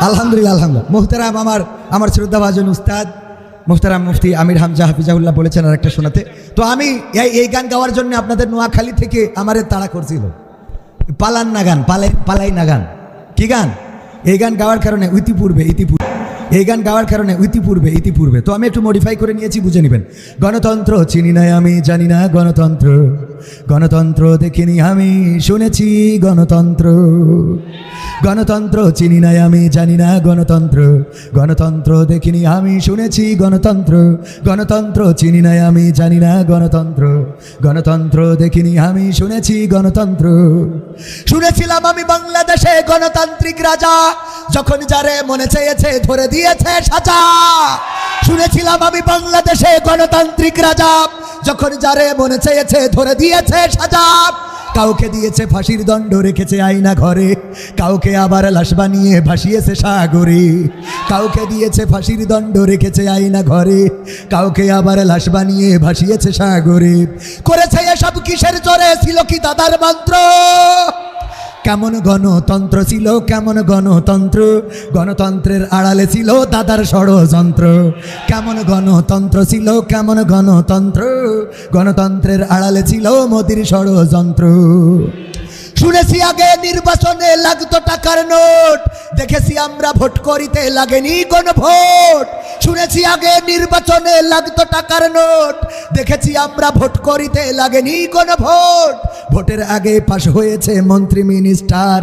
আলহামদুলিল্লাহ আলহামদুলিল্লাহ। মোহতারাম আমার শ্রদ্ধাভাজন উস্তাদ মোহতারাম মুফতি আমির হামজা হাফিজাহুল্লাহ বলেছেন আর একটা শোনাতে। তো আমি এই গান গাওয়ার জন্য আপনাদের নোয়াখালী থেকে আমারে তাড়া করছিল। পালান না গান, পালাই না গান, কি গান? এই গান গাওয়ার কারণে ইতিপূর্বে এই গান গাওয়ার কারণে ইতিপূর্বে তো আমি একটু মডিফাই করে নিয়েছি, বুঝে নেবেন। গণতন্ত্র চিনি না আমি, জানি না গণতন্ত্র, গণতন্ত্র দেখিনি আমি, শুনেছি গণতন্ত্র। গণতন্ত্র চিনি না আমি, জানি না গণতন্ত্র, গণতন্ত্র দেখিনি আমি, শুনেছি গণতন্ত্র। গণতন্ত্র চিনি না আমি, জানি না গণতন্ত্র, গণতন্ত্র দেখিনি আমি, শুনেছি গণতন্ত্র। শুনেছিলাম আমি বাংলাদেশে গণতান্ত্রিক রাজা, যখন যারে মনে চেয়েছে ধরে দিয়েছে সাজা। শুনেছিলাম আমি বাংলাদেশে গণতান্ত্রিক রাজা, যখন যারে মনে চেয়েছে ধরে দিয়েছে সাজা। কাউকে দিয়েছে ফাঁসির দণ্ড, রেখেছে আয়না ঘরে, কাউকে আবার লাশ বানিয়ে ভাসিয়েছে সাগরে। কাউকে দিয়েছে ফাঁসির দণ্ড, রেখেছে আয়না ঘরে, কাউকে আবার লাশ বানিয়ে ভাসিয়েছে সাগরে। করেছে এসব কিসের জোরে, ছিল কি দাদার মন্ত্র? কেমন গণতন্ত্র ছিল, কেমন গণতন্ত্র, গণতন্ত্রের আড়ালে ছিল দাদার ষড়যন্ত্র। কেমন গণতন্ত্র ছিল, কেমন গণতন্ত্র, গণতন্ত্রের আড়ালে ছিল মোদির ষড়যন্ত্র। শুনেছি আগে নির্বাচনে লাগতো টাকার নোট, দেখেছি আমরা ভোট করিতে লাগেনি কোন ভোট। শুনেছি আগে নির্বাচনে লাগতো টাকার নোট, দেখেছি আমরা ভোট করিতে লাগেনি কোন ভোট। ভোটের আগে পাশ হয়েছে মন্ত্রী মিনিস্টার,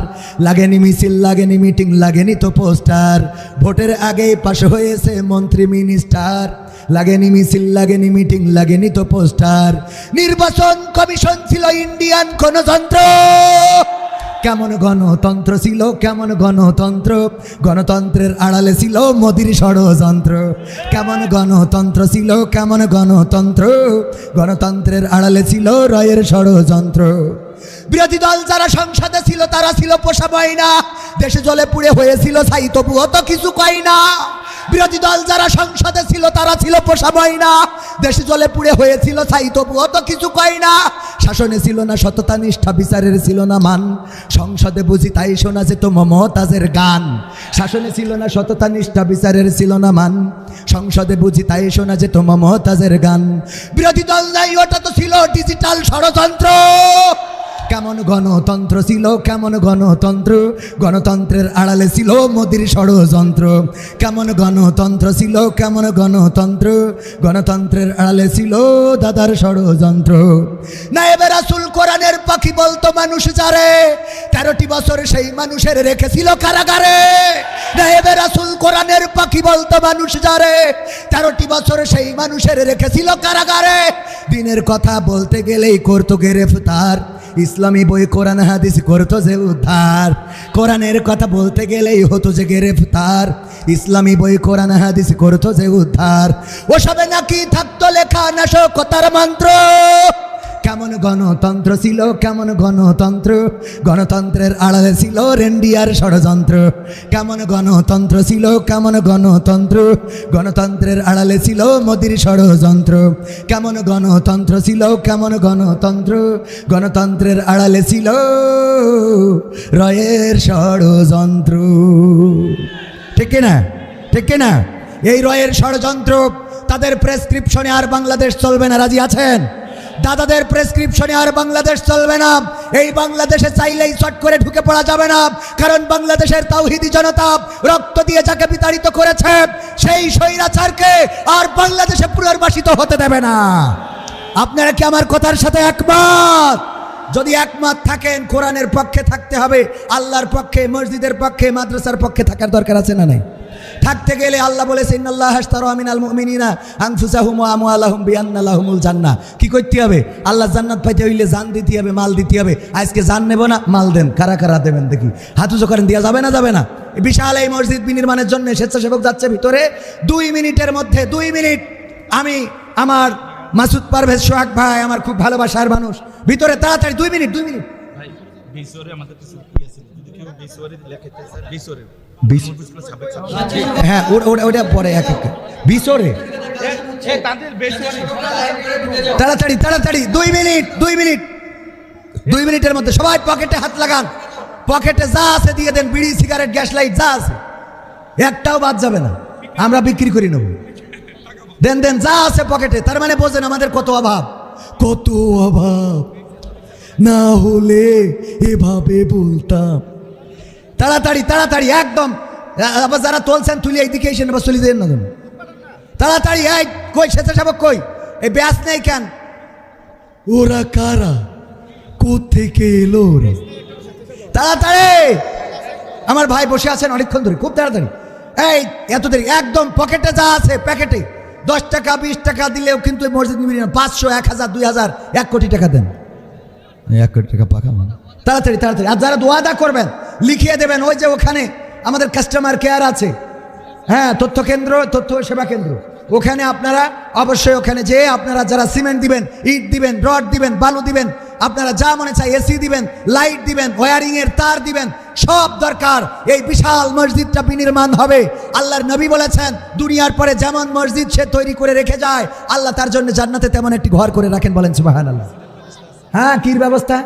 লাগেনি মিছিল, লাগেনি মিটিং, লাগেনি তো পোস্টার। ভোটের আগে পাশ হয়েছে মন্ত্রী মিনিস্টার, লাগেনি মিছিল, লাগেনি মিটিং, লাগেনি তো পোস্টার। নির্বাচন কমিশন ছিল ইন্ডিয়ান গণতন্ত্র। কেমন গণতন্ত্র ছিল, কেমন গণতন্ত্র, গণতন্ত্রের আড়ালে ছিল মোদির ষড়যন্ত্র। কেমন গণতন্ত্র ছিল, কেমন গণতন্ত্র, গণতন্ত্রের আড়ালে ছিল রয়ের ষড়যন্ত্র। বিরোধী দল যারা সংসদে ছিল তারা ছিল পোষা ময়না, দেশে জলে পুড়ে হয়েছিল ছাই, তবুও তো কিছু কয় না। বিরোধী দল যারা সংসদে ছিল তারা ছিল পোষা ময়না, দেশে জলে পুড়ে হয়েছিল ছাই, তবুও তো কিছু কয় না। শাসনে ছিল না সততা নিষ্ঠা, বিচারের ছিল না মান, সংসদে বুঝি তাই শোনা যেত মমতাজের গান। শাসনে ছিল না সততা নিষ্ঠা, বিচারের ছিল না মান, সংসদে বুঝি তাই শোনা যেত মমতাজের গান। বিরোধী দল নাই, ওটা তো ছিল ডিজিটাল ষড়যন্ত্র। কেমন গণতন্ত্র ছিল, কেমন গণতন্ত্র, গণতন্ত্রের আড়ালে ছিল মোদির ষড়যন্ত্র। কেমন গণতন্ত্র ছিল, কেমন গণতন্ত্র, গণতন্ত্রের আড়ালে ছিল দাদার ষড়যন্ত্র। নায়েবে রাসূল কোরআনের পাখি বলতো মানুষ যারে, 13টি বছর সেই মানুষের রেখেছিল কারাগারে। নায়েবে রাসূল কোরআনের পাখি বলতো মানুষ যারে, 13টি বছর সেই মানুষের রেখেছিল কারাগারে। দিনের কথা বলতে গেলেই করতো গ্রেফতার, ইসলামী বই কোরআন হাদিস করতো যে উদ্ধার। কোরআনের কথা বলতে গেলেই হতো যে গ্রেফতার, ইসলামী বই কোরআন হাদিস করতো যে উদ্ধার। ওসবে নাকি থাকতো লেখা নাশকতার মন্ত্র। কেমন গণতন্ত্র ছিল, কেমন গণতন্ত্র, গণতন্ত্রের আড়ালে ছিল রেন্ডিয়ার ষড়যন্ত্র। কেমন গণতন্ত্র ছিল, কেমন গণতন্ত্র, গণতন্ত্রের আড়ালে ছিল মোদির ষড়যন্ত্র। কেমন গণতন্ত্র ছিল, কেমন গণতন্ত্র, গণতন্ত্রের আড়ালে ছিল রয়ের ষড়যন্ত্র। ঠিক কিনা, ঠিক কিনা? এই রয়ের ষড়যন্ত্র, তাদের প্রেসক্রিপশনে আর বাংলাদেশ চলবে না, রাজি আছেন? দাদাদের প্রেসক্রিপশনে আর বাংলাদেশ চলবে না। এই বাংলাদেশে চাইলেই চট করে ঢুকে পড়া যাবে না, কারণ বাংলাদেশের তাওহীদি জনতা রক্ত দিয়ে যাকে বিতাড়িত করেছে সেই স্বৈরাচারকে আর বাংলাদেশে পুনর্বাসিত হতে দেবে না। আপনারা কি আমার কথার সাথে একমত? যদি একমত থাকেন, কোরআনের পক্ষে থাকতে হবে, আল্লাহর পক্ষে, মসজিদের পক্ষে, মাদ্রাসার পক্ষে থাকার দরকার আছে না নাই? থাকতে গেলে আল্লাহ বলেছেন ইন্নাল্লাহা আশতারা মিনাল মুমিনিনা আনফুসাহুম ওয়া আমওয়ালাহুম বিআন্না লাহুমুল জান্নাহ। কি করতে হবে? আল্লাহ জান্নাত পাইতে হইলে জান দিতে হবে, মাল দিতে হবে। আজকে জান নেব না, মাল দেন। কারা কারা দেবেন দেখি? হাত উঁচু করেন। দেওয়া যাবে না? যাবে না। বিশাল এই মসজিদ বিনির্মাণের জন্য স্বেচ্ছাসেবক যাচ্ছে ভিতরে। 2 মিনিটের মধ্যে, 2 মিনিট, আমি আমার মাসুদ পারভেজ সোহাগ ভাই, আমার খুব ভালোবাসার মানুষ, ভিতরে তাড়াতাড়ি 2 মিনিট, 2 মিনিট। ভাই বিসরে আমাদের কিছু কি আছে, যদি কেউ বিসরে লেখাতে স্যার, বিসরে হ্যাঁ, ওটা পরে এক এক বিসরে তাড়াতাড়ি তাড়াতাড়ি 2 মিনিট, 2 মিনিট, 2 মিনিটের মধ্যে সবাই পকেটে হাত লাগান। পকেটে যা আছে দিয়ে দেন, বিড়ি, সিগারেট, গ্যাস লাইট যা আছে একটাও বাদ যাবে না, আমরা বিক্রি করে নেব। দেন দেন যা আছে পকেটে। তার মানে বোঝেন আমাদের কত অভাব, কত অভাব। না হলে এভাবে বলতাম। তাড়াতাড়ি তাড়াতাড়ি একদম। আবার যারা তুলছেন তুলি এইদিকে এসে নেবার চলে দেন না যেন। তাড়াতাড়ি। এই কই স্বেচ্ছাসেবক কই? এই ব্যাস নেই কেন? ওরা কারা, কোত্থেকে এলো ওরা? তাড়াতাড়ি। আমার ভাই বসে আছেন অনেকক্ষণ ধরে, খুব তাড়াতাড়ি। এই এত দেরি? একদম পকেটে যা আছে প্যাকেটে 10 টাকা 20 টাকা দিলেও কিন্তু মসজিদ নিবি না। 500, 1000, 2000, 1 কোটি টাকা দেন। 1 কোটি টাকা পাকা মানে তাড়াতাড়ি তাড়াতাড়ি। আর যারা দোয়া দা করবেন লিখিয়ে দেবেন, ওই যে ওখানে আমাদের কাস্টমার কেয়ার আছে, হ্যাঁ, তথ্য কেন্দ্র, তথ্য সেবা কেন্দ্র, ওখানে আপনারা অবশ্যই ওখানে যেয়ে আপনারা যারা সিমেন্ট দিবেন, ইট দিবেন, রড দিবেন, বালু দিবেন, আপনারা যা মনে চায়, এসি দিবেন, লাইট দিবেন, ওয়ারিং এর তার দিবেন, সব দরকার। এই বিশাল মসজিদটা বিনির্মাণ হবে। আল্লাহর নবী বলেছেন দুনিয়ার পরে যেমন মসজিদ সে তৈরি করে রেখে যায়, আল্লাহ তার জন্য জান্নাতে তেমন একটি ঘর করে রাখেন। বলেন সুবহানাল্লাহ। হ্যাঁ, কির ব্যবস্থা?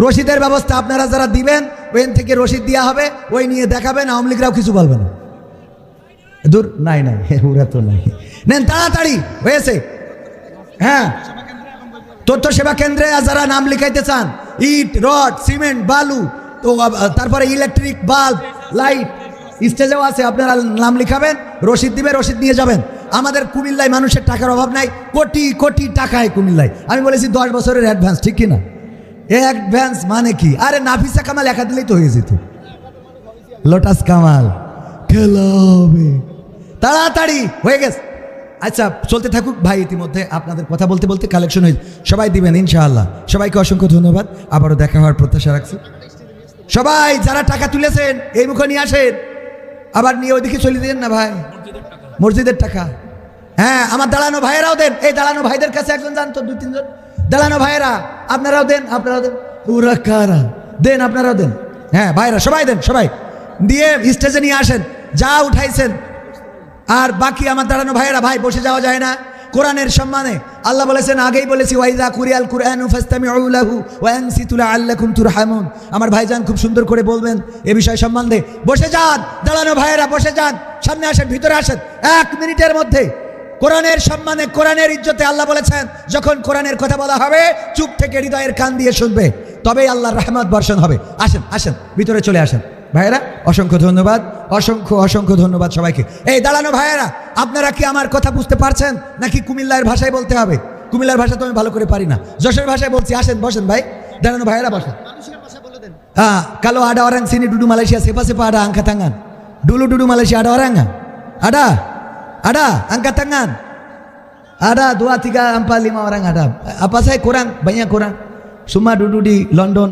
রশিদের ব্যবস্থা। আপনারা যারা দিবেন ওইখান থেকে রশিদ দেওয়া হবে, ওই নিয়ে দেখাবেন, আওয়ামী লীগরাও কিছু বলবে না। দূর নাই নাই, ওরা তো নাই। নেন তাড়াতাড়ি হয়েছে। হ্যাঁ, তথ্য সেবা কেন্দ্রে যারা নাম লিখাইতে চান, ইট, রড, সিমেন্ট, বালু, তো তারপরে ইলেকট্রিক বাল্ব, লাইট, স্টেজেও আছে, আপনারা নাম লিখাবেন, রশিদ দিবে, রশিদ নিয়ে যাবেন। আমাদের কুমিল্লায় মানুষের টাকার অভাব নাই, কোটি কোটি টাকায় কুমিল্লায়। আমি বলেছি 10 বছরের অ্যাডভান্স, ঠিক কিনা? অ্যাডভান্স মানে কি? আরে নাফিসা কামাল লেখা দিলেই তো হয়ে যেত। লোটাস কামাল খেলা হবে, তাড়াতাড়ি হয়ে গেছে। আচ্ছা চলতে থাকুক ভাই। ইতিমধ্যে আপনাদের কথা বলতে বলতে কালেকশন হয়েছে, সবাই দিবেন ইনশাআল্লাহ। সবাইকে অসংখ্য ধন্যবাদ, আবারও দেখা হওয়ার প্রত্যাশা রাখছি। সবাই যারা টাকা তুলেছেন এই মুখে নিয়ে আসেন, আবার নিয়ে ওইদিকে চলে দিন না ভাই, মসজিদের টাকা। হ্যাঁ, আমার দাঁড়ানো ভাইয়েরাও দেন। এই দাঁড়ানো ভাইদের কাছে একজন যান তো, 2-3 জন দাঁড়ানো ভাইয়েরা, আপনারাও দেন, আপনারাও দেন। ওরা কারা? দেন, আপনারাও দেন। হ্যাঁ ভাইরা সবাই দেন, সবাই দিয়ে স্টেজে নিয়ে আসেন যা উঠাইছেন। আর বাকি আমার দাঁড়ানো ভাইয়েরা, ভাই বসে যাওয়া যায় না কোরআনের সম্মানে। আল্লাহ বলেছেন, আগেই বলেছি, ওয়াইদা কুরিয়াল কুরআনু ফাসতামিউ লাহু ওয়া আনসিতু লাআল্লাকুম তুরহামুন। আমার ভাইজান খুব সুন্দর করে বলবেন এ বিষয় সম্বন্ধে। বসে যান দাঁড়ানো ভাইয়েরা, বসে যান, সামনে আসেন, ভিতরে আসেন। 1 মিনিটের মধ্যে কোরআনের সম্মানে, কোরআনের ইজ্জতে আল্লাহ বলেছেন, যখন কোরআনের কথা বলা হবে চুপ থেকে হৃদয়ের কান দিয়ে শুনবে, তবেই আল্লাহর রহমত বর্ষণ হবে। আসেন আসেন, ভিতরে চলে আসেন ভাইয়েরা। অসংখ্য ধন্যবাদ, অসংখ্য অসংখ্য ধন্যবাদ সবাইকে। এই দাঁড়ানো ভাইয়েরা, আপনারা কি আমার কথা বুঝতে পারছেন নাকি কুমিল্লার ভাষায় বলতে হবে? কুমিল্লার ভাষা তো আমি ভালো করে পারি না, যশোর ভাষায় বলছি। আসেন, বসেন ভাই, দাঁড়ানো ভাইয়েরা বসেন। হ্যাঁ, কালো আডা orang sini duduk Malaysia, siapa ada angkat tangan dulu, duduk Malaysia ada orang nggak? Ada, angkat tangan. Ada 2, 3, 4, 5 orang ada. Apa saya kurang? Banyak kurang. Semua duduk di London.